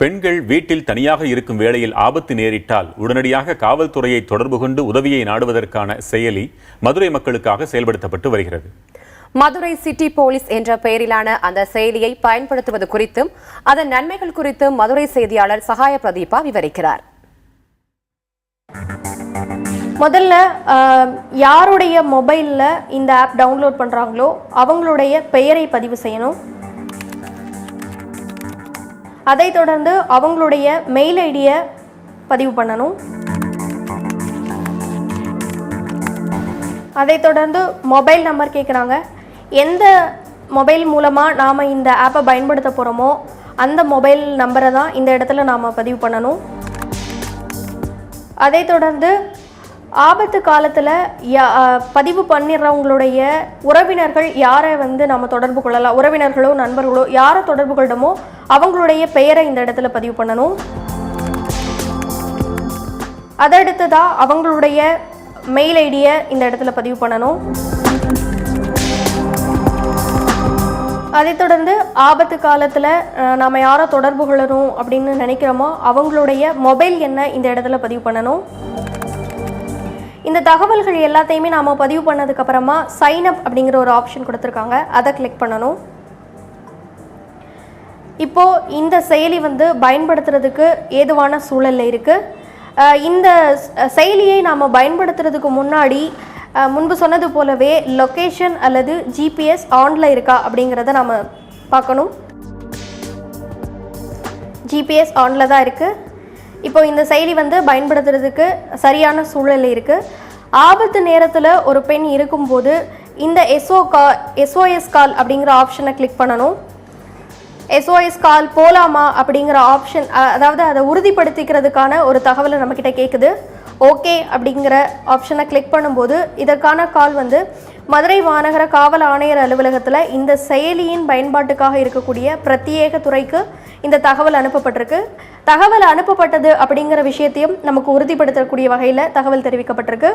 பெண்கள் வீட்டில் தனியாக இருக்கும் வேளையில் ஆபத்து நேரிட்டால் உடனடியாக காவல்துறையை தொடர்பு கொண்டு உதவியை நாடுவதற்கான செயலி மதுரை மக்களுக்காக செயல்படுத்தப்பட்டு வருகிறது. மதுரை சிட்டி போலீஸ் என்ற பெயரிலான அந்த செயலியை பயன்படுத்துவது குறித்தும் அதன் நன்மைகள் குறித்தும் மதுரை செய்தியாளர் சகாய பிரதீபா விவரிக்கிறார். முதல்ல யாருடைய மொபைலில் இந்த ஆப் டவுன்லோட் பண்ணுறாங்களோ அவங்களுடைய பெயரை பதிவு செய்யணும். அதை தொடர்ந்து அவங்களுடைய மெயில் ஐடியை பதிவு பண்ணணும். அதை தொடர்ந்து மொபைல் நம்பர் கேட்குறாங்க. எந்த மொபைல் மூலமாக நாம் இந்த ஆப்பை பயன்படுத்த போகிறோமோ அந்த மொபைல் நம்பரை தான் இந்த இடத்துல நாம் பதிவு பண்ணணும். அதை தொடர்ந்து ஆபத்து காலத்தில் பதிவு பண்ணிடுறவங்களுடைய உறவினர்கள் யாரை நம்ம தொடர்பு கொள்ளலாம், உறவினர்களோ நண்பர்களோ யாரை தொடர்பு கொள்ளணுமோ அவங்களுடைய பெயரை இந்த இடத்துல பதிவு பண்ணணும். அதடுத்ததான் அவங்களுடைய மெயில் ஐடியை இந்த இடத்துல பதிவு பண்ணணும். அதை தொடர்ந்து ஆபத்து காலத்தில் நாம் யாரை தொடர்பு கொள்ளணும் அப்படின்னு நினைக்கிறோமோ அவங்களுடைய மொபைல் எண்ணை இந்த இடத்துல பதிவு பண்ணணும். இந்த தகவல்கள் எல்லாத்தையுமே நாம் பதிவு பண்ணதுக்கப்புறமா சைன் அப் அப்படிங்கிற ஒரு ஆப்ஷன் கொடுத்துருக்காங்க, அதை கிளிக் பண்ணணும். இப்போது இந்த செயலி பயன்படுத்துறதுக்கு ஏதுவான சூழலில் இருக்குது. இந்த செயலியை நாம் பயன்படுத்துறதுக்கு முன்னாடி முன்பு சொன்னது போலவே லொக்கேஷன் அல்லது ஜிபிஎஸ் ஆனில் இருக்கா அப்படிங்கிறத நாம் பார்க்கணும். ஜிபிஎஸ் ஆனில் தான் இருக்குது. இப்போ இந்த செயலி பயன்படுத்துறதுக்கு சரியான சூழல் இருக்குது. ஆபத்து நேரத்தில் ஒரு பெண் இருக்கும்போது இந்த SOS கால் அப்படிங்கிற ஆப்ஷனை கிளிக் பண்ணணும். SOS கால் போலாமா அப்படிங்கிற ஆப்ஷன், அதாவது அதை உறுதிப்படுத்திக்கிறதுக்கான ஒரு தகவலை நம்மக்கிட்ட கேட்குது. ஓகே அப்படிங்கிற ஆப்ஷனை கிளிக் பண்ணும்போது இதற்கான கால் மதுரை மாநகர காவல் ஆணையர் அலுவலகத்தில் இந்த செயலியின் பயன்பாட்டுக்காக இருக்கக்கூடிய பிரத்யேக துறைக்கு இந்த தகவல் அனுப்பப்பட்டிருக்கு. தகவல் அனுப்பப்பட்டது அப்படிங்கிற விஷயத்தையும் நமக்கு உறுதிப்படுத்தக்கூடிய வகையில் தகவல் தெரிவிக்கப்பட்டிருக்கு.